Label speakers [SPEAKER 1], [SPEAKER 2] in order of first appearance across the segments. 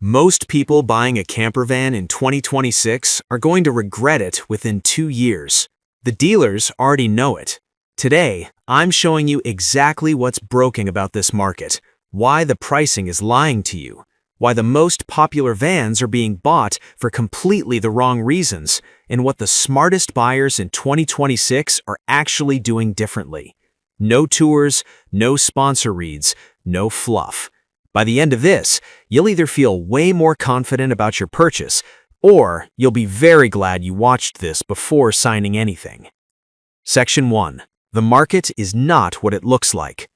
[SPEAKER 1] Most people buying a camper van in 2026 are going to regret it within 2 years. The dealers already know it. Today, I'm showing you exactly what's broken about this market, why the pricing is lying to you, why the most popular vans are being bought for completely the wrong reasons, and what the smartest buyers in 2026 are actually doing differently. No tours, no sponsor reads, no fluff. By the end of this, you'll either feel way more confident about your purchase, or you'll be very glad you watched this before signing anything. Section 1. The market is not what it looks like.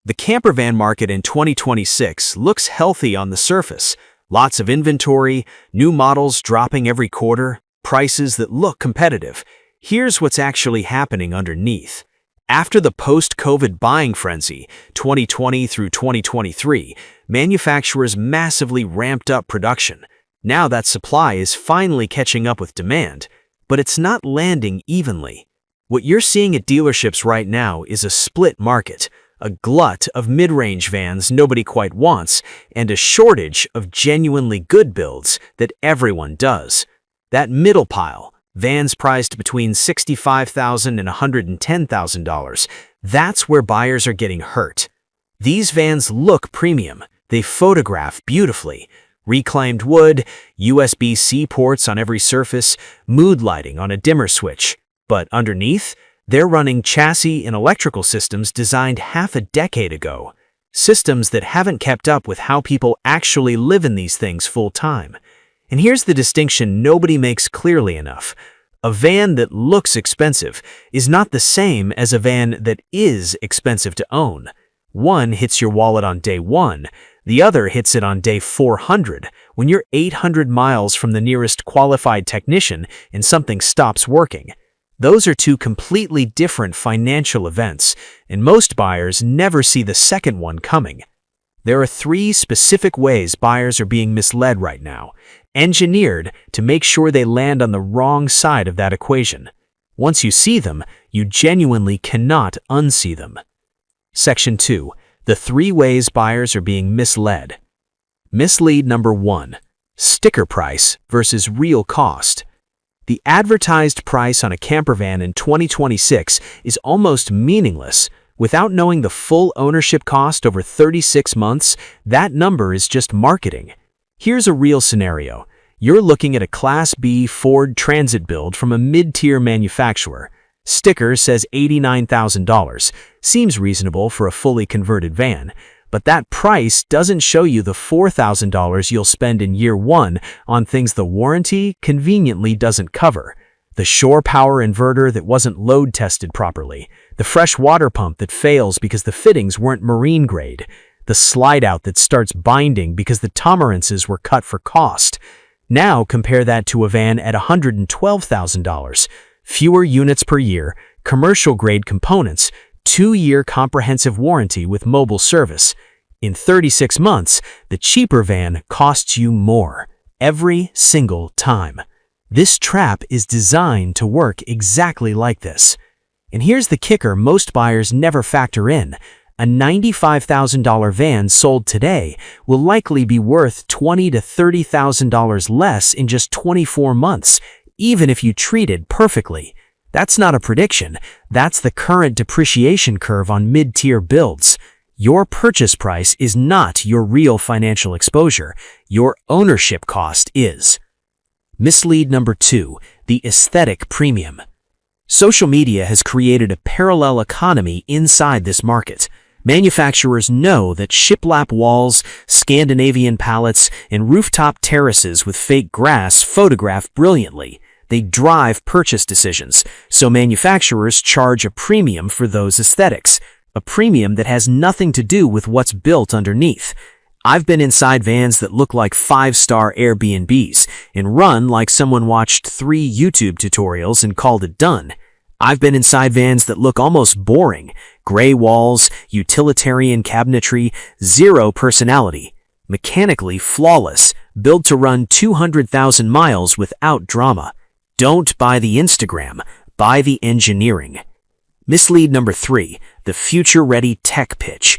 [SPEAKER 1] The campervan market in 2026 looks healthy on the surface. Lots of inventory, new models dropping every quarter, prices that look competitive. Here's what's actually happening underneath. After the post-COVID buying frenzy, 2020 through 2023, manufacturers massively ramped up production. Now that supply is finally catching up with demand, but it's not landing evenly. What you're seeing at dealerships right now is a split market, a glut of mid-range vans nobody quite wants, and a shortage of genuinely good builds that everyone does. That middle pile, vans priced between $65,000 and $110,000, that's where buyers are getting hurt. These vans look premium, they photograph beautifully. Reclaimed wood, USB-C ports on every surface, mood lighting on a dimmer switch. But underneath, they're running chassis and electrical systems designed half a decade ago. Systems that haven't kept up with how people actually live in these things full time. And here's the distinction nobody makes clearly enough. A van that looks expensive is not the same as a van that is expensive to own. One hits your wallet on day 1, the other hits it on day 400, when you're 800 miles from the nearest qualified technician and something stops working. Those are two completely different financial events, and most buyers never see the second one coming. There are 3 specific ways buyers are being misled right now, engineered to make sure they land on the wrong side of that equation. Once you see them, you genuinely cannot unsee them. Section 2. The 3 ways buyers are being misled. Mislead number 1. Sticker price versus real cost. The advertised price on a campervan in 2026 is almost meaningless. Without knowing the full ownership cost over 36 months, that number is just marketing. Here's a real scenario. You're looking at a Class B Ford Transit build from a mid-tier manufacturer. Sticker says $89,000. Seems reasonable for a fully converted van, but that price doesn't show you the $4,000 you'll spend in year 1 on things the warranty conveniently doesn't cover. The shore power inverter that wasn't load tested properly, the fresh water pump that fails because the fittings weren't marine grade, the slide out that starts binding because the tolerances were cut for cost. Now compare that to a van at $112,000. Fewer units per year, commercial grade components, 2-year comprehensive warranty with mobile service. In 36 months, the cheaper van costs you more, every single time. This trap is designed to work exactly like this. And here's the kicker most buyers never factor in. A $95,000 van sold today will likely be worth $20,000 to $30,000 less in just 24 months, even if you treat it perfectly. That's not a prediction. That's the current depreciation curve on mid-tier builds. Your purchase price is not your real financial exposure. Your ownership cost is. Mislead number 2. The aesthetic premium. Social media has created a parallel economy inside this market. Manufacturers know that shiplap walls, Scandinavian pallets, and rooftop terraces with fake grass photograph brilliantly. They drive purchase decisions, so manufacturers charge a premium for those aesthetics, a premium that has nothing to do with what's built underneath. I've been inside vans that look like 5-star Airbnbs and run like someone watched 3 YouTube tutorials and called it done. I've been inside vans that look almost boring, gray walls, utilitarian cabinetry, 0 personality, mechanically flawless, built to run 200,000 miles without drama. Don't buy the Instagram, buy the engineering. Mislead number 3, the future-ready tech pitch.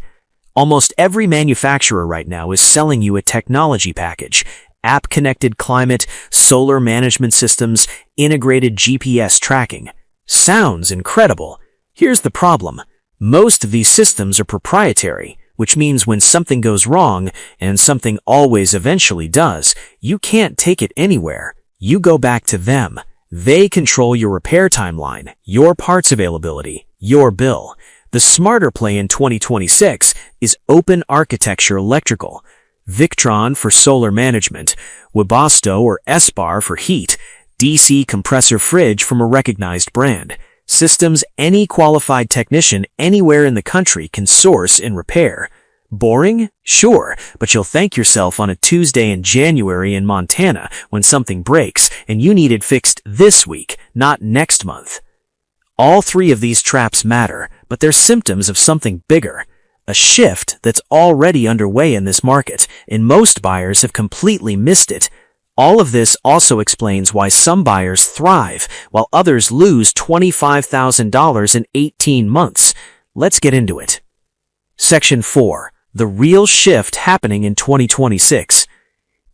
[SPEAKER 1] Almost every manufacturer right now is selling you a technology package: app-connected climate, solar management systems, integrated GPS tracking. Sounds incredible. Here's the problem. Most of these systems are proprietary, which means when something goes wrong, and something always eventually does, you can't take it anywhere. You go back to them. They control your repair timeline, your parts availability, your bill. The smarter play in 2026 is open architecture electrical. Victron for solar management, Webasto or SBAR for heat, DC compressor fridge from a recognized brand. Systems any qualified technician anywhere in the country can source and repair. Boring? Sure, but you'll thank yourself on a Tuesday in January in Montana when something breaks and you need it fixed this week, not next month. All three of these traps matter, but they're symptoms of something bigger. A shift that's already underway in this market, and most buyers have completely missed it. All of this also explains why some buyers thrive, while others lose $25,000 in 18 months. Let's get into it. Section 4. The real shift happening in 2026.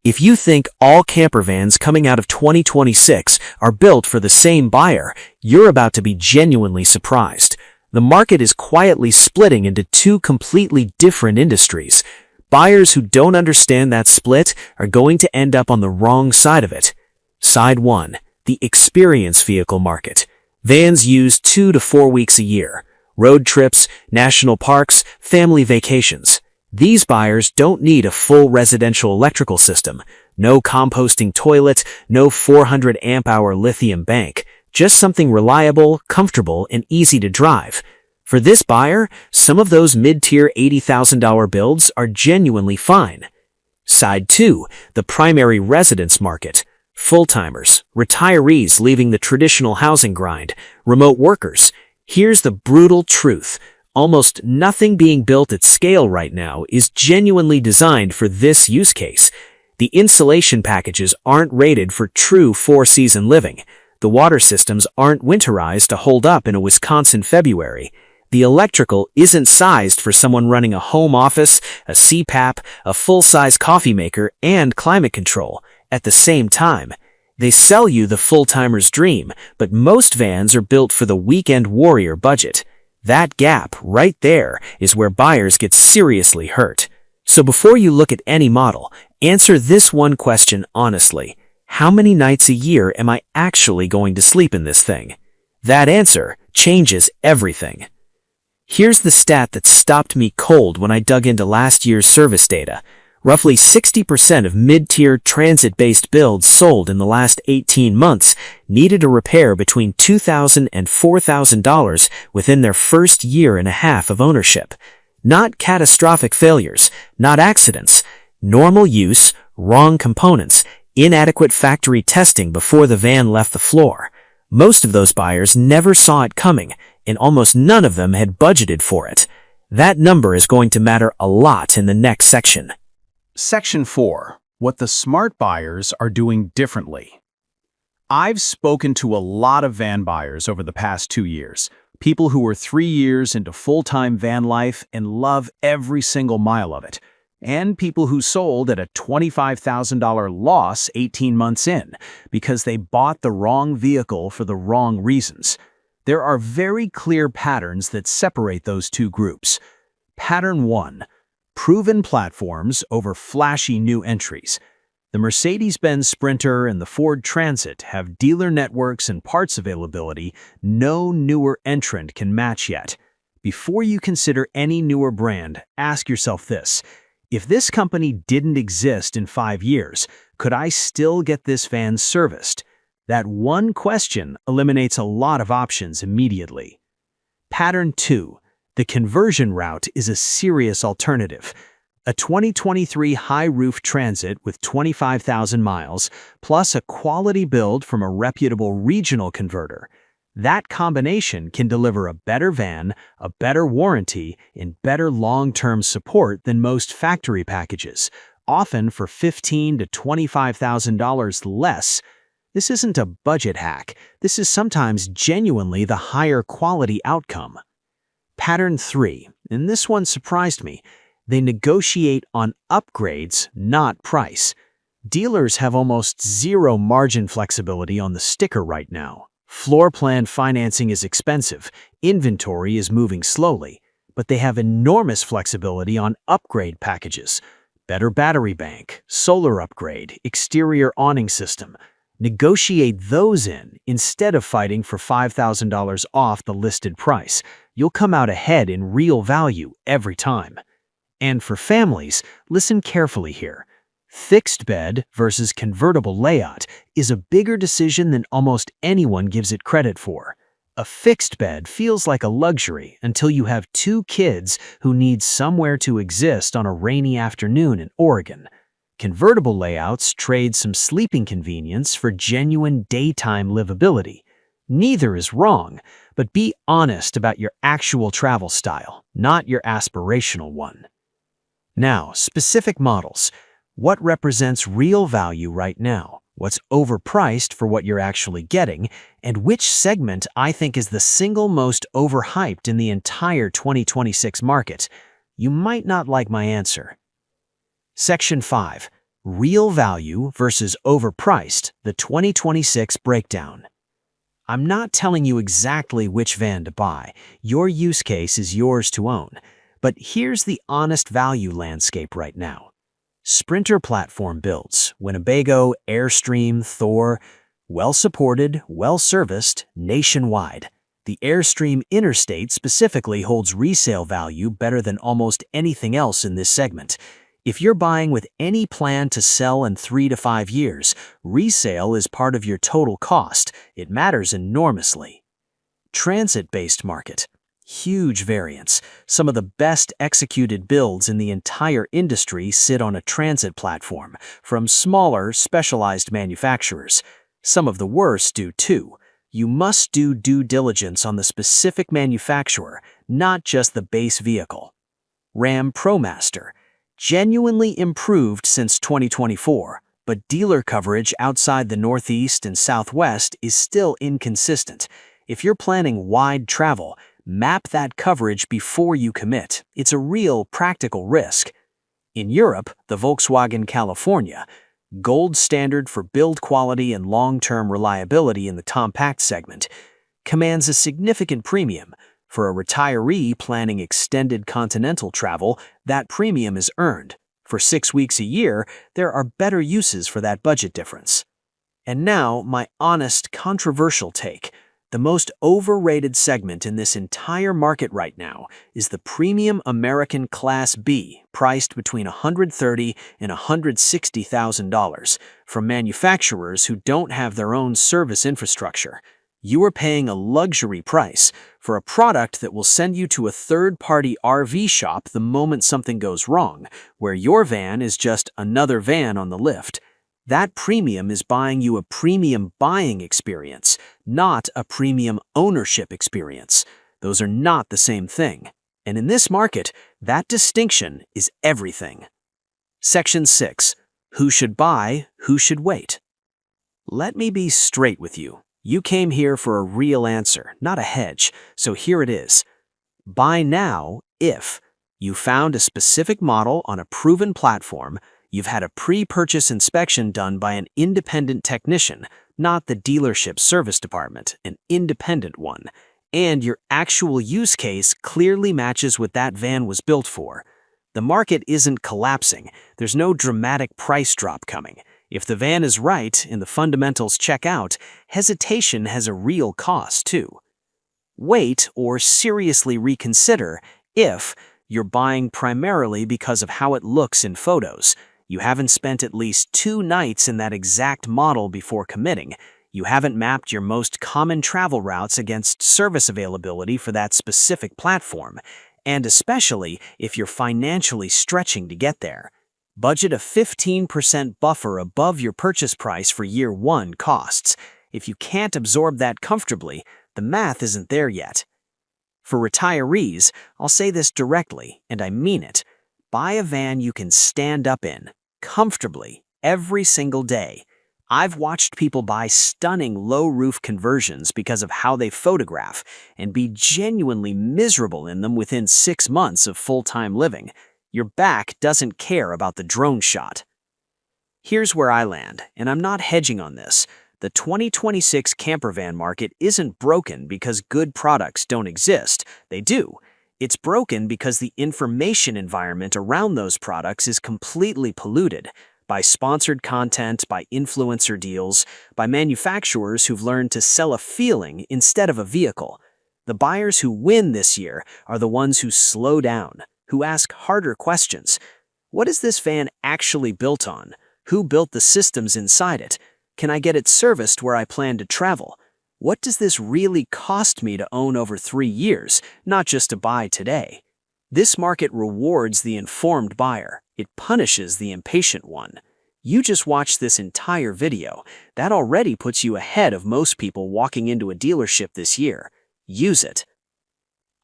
[SPEAKER 1] If you think all camper vans coming out of 2026 are built for the same buyer, you're about to be genuinely surprised. The market is quietly splitting into two completely different industries. Buyers who don't understand that split are going to end up on the wrong side of it. Side 1. The experience vehicle market. Vans used 2 to 4 weeks a year. Road trips, national parks, family vacations. These buyers don't need a full residential electrical system, no composting toilet, no 400 amp-hour lithium bank, just something reliable, comfortable, and easy to drive. For this buyer, some of those mid-tier $80,000 builds are genuinely fine. Side 2, the primary residence market. Full-timers, retirees leaving the traditional housing grind, remote workers. Here's the brutal truth. Almost nothing being built at scale right now is genuinely designed for this use case. The insulation packages aren't rated for true four-season living. The water systems aren't winterized to hold up in a Wisconsin February. The electrical isn't sized for someone running a home office, a CPAP, a full-size coffee maker, and climate control at the same time. They sell you the full-timer's dream, but most vans are built for the weekend warrior budget. That gap right there is where buyers get seriously hurt. So before you look at any model, answer this one question honestly. How many nights a year am I actually going to sleep in this thing? That answer changes everything. Here's the stat that stopped me cold when I dug into last year's service data. Roughly 60% of mid-tier transit-based builds sold in the last 18 months needed a repair between $2,000 and $4,000 within their first year and a half of ownership. Not catastrophic failures, not accidents, normal use, wrong components, inadequate factory testing before the van left the floor. Most of those buyers never saw it coming, and almost none of them had budgeted for it. That number is going to matter a lot in the next section.
[SPEAKER 2] Section 4. What the smart buyers are doing differently. I've spoken to a lot of van buyers over the past 2 years, people who are 3 years into full-time van life and love every single mile of it, and people who sold at a $25,000 loss 18 months in because they bought the wrong vehicle for the wrong reasons. There are very clear patterns that separate those two groups. Pattern 1. Proven platforms over flashy new entries. The Mercedes-Benz Sprinter and the Ford Transit have dealer networks and parts availability no newer entrant can match yet. Before you consider any newer brand, ask yourself this. If this company didn't exist in 5 years, could I still get this van serviced? That one question eliminates a lot of options immediately. Pattern 2. The conversion route is a serious alternative. A 2023 high-roof Transit with 25,000 miles, plus a quality build from a reputable regional converter. That combination can deliver a better van, a better warranty, and better long-term support than most factory packages, often for $15,000 to $25,000 less. This isn't a budget hack. This is sometimes genuinely the higher quality outcome. Pattern 3, and this one surprised me.
[SPEAKER 1] They negotiate on upgrades, not price. Dealers have almost zero margin flexibility on the sticker right now. Floor plan financing is expensive, inventory is moving slowly, but they have enormous flexibility on upgrade packages. Better battery bank, solar upgrade, exterior awning system. Negotiate those in instead of fighting for $5,000 off the listed price. You'll come out ahead in real value every time. And for families, listen carefully here. Fixed bed versus convertible layout is a bigger decision than almost anyone gives it credit for. A fixed bed feels like a luxury until you have 2 kids who need somewhere to exist on a rainy afternoon in Oregon. Convertible layouts trade some sleeping convenience for genuine daytime livability. Neither is wrong, but be honest about your actual travel style, not your aspirational one. Now, specific models. What represents real value right now? What's overpriced for what you're actually getting? And which segment I think is the single most overhyped in the entire 2026 market? You might not like my answer. Section 5. Real value versus overpriced, the 2026 breakdown. I'm not telling you exactly which van to buy. Your use case is yours to own. But here's the honest value landscape right now. Sprinter platform builds, Winnebago, Airstream, Thor, well-supported, well-serviced, nationwide. The Airstream Interstate specifically holds resale value better than almost anything else in this segment. If you're buying with any plan to sell in 3 to 5 years, resale is part of your total cost. It matters enormously. Transit-based market. Huge variance. Some of the best executed builds in the entire industry sit on a transit platform, from smaller, specialized manufacturers. Some of the worst do too. You must do due diligence on the specific manufacturer, not just the base vehicle. Ram ProMaster. Genuinely improved since 2024, but dealer coverage outside the Northeast and Southwest is still inconsistent. If you're planning wide travel, map that coverage before you commit. It's a real practical risk. In Europe, the Volkswagen California, gold standard for build quality and long-term reliability in the compact segment, commands a significant premium. For a retiree planning extended continental travel, that premium is earned. For 6 weeks a year, there are better uses for that budget difference. And now, my honest, controversial take. The most overrated segment in this entire market right now is the premium American Class B, priced between $130,000 and $160,000, from manufacturers who don't have their own service infrastructure. You are paying a luxury price for a product that will send you to a third-party RV shop the moment something goes wrong, where your van is just another van on the lift. That premium is buying you a premium buying experience, not a premium ownership experience. Those are not the same thing. And in this market, that distinction is everything. Section 6. Who should buy, who should wait? Let me be straight with you. You came here for a real answer, not a hedge, so here it is. Buy now if you found a specific model on a proven platform, you've had a pre-purchase inspection done by an independent technician, not the dealership service department, an independent one, and your actual use case clearly matches what that van was built for. The market isn't collapsing. There's no dramatic price drop coming. If the van is right and the fundamentals check out, hesitation has a real cost too. Wait or seriously reconsider if you're buying primarily because of how it looks in photos. You haven't spent at least 2 nights in that exact model before committing. You haven't mapped your most common travel routes against service availability for that specific platform, and especially if you're financially stretching to get there. Budget a 15% buffer above your purchase price for year 1 costs. If you can't absorb that comfortably, the math isn't there yet. For retirees, I'll say this directly, and I mean it. Buy a van you can stand up in, comfortably, every single day. I've watched people buy stunning low-roof conversions because of how they photograph and be genuinely miserable in them within 6 months of full-time living. Your back doesn't care about the drone shot. Here's where I land, and I'm not hedging on this. The 2026 campervan market isn't broken because good products don't exist. They do. It's broken because the information environment around those products is completely polluted by sponsored content, by influencer deals, by manufacturers who've learned to sell a feeling instead of a vehicle. The buyers who win this year are the ones who slow down, who ask harder questions. What is this van actually built on? Who built the systems inside it? Can I get it serviced where I plan to travel? What does this really cost me to own over 3 years, not just to buy today? This market rewards the informed buyer. It punishes the impatient one. You just watched this entire video. That already puts you ahead of most people walking into a dealership this year. Use it.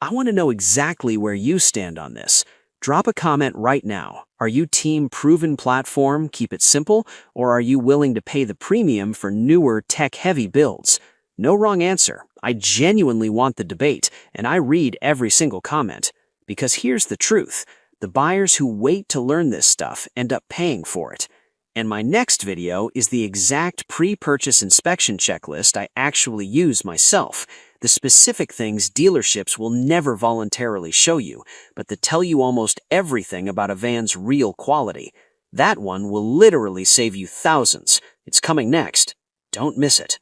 [SPEAKER 1] I want to know exactly where you stand on this. Drop a comment right now. Are you team proven platform, keep it simple, or are you willing to pay the premium for newer tech-heavy builds? No wrong answer. I genuinely want the debate, and I read every single comment. Because here's the truth. The buyers who wait to learn this stuff end up paying for it. And my next video is the exact pre-purchase inspection checklist I actually use myself. The specific things dealerships will never voluntarily show you, but that tell you almost everything about a van's real quality. That one will literally save you thousands. It's coming next. Don't miss it.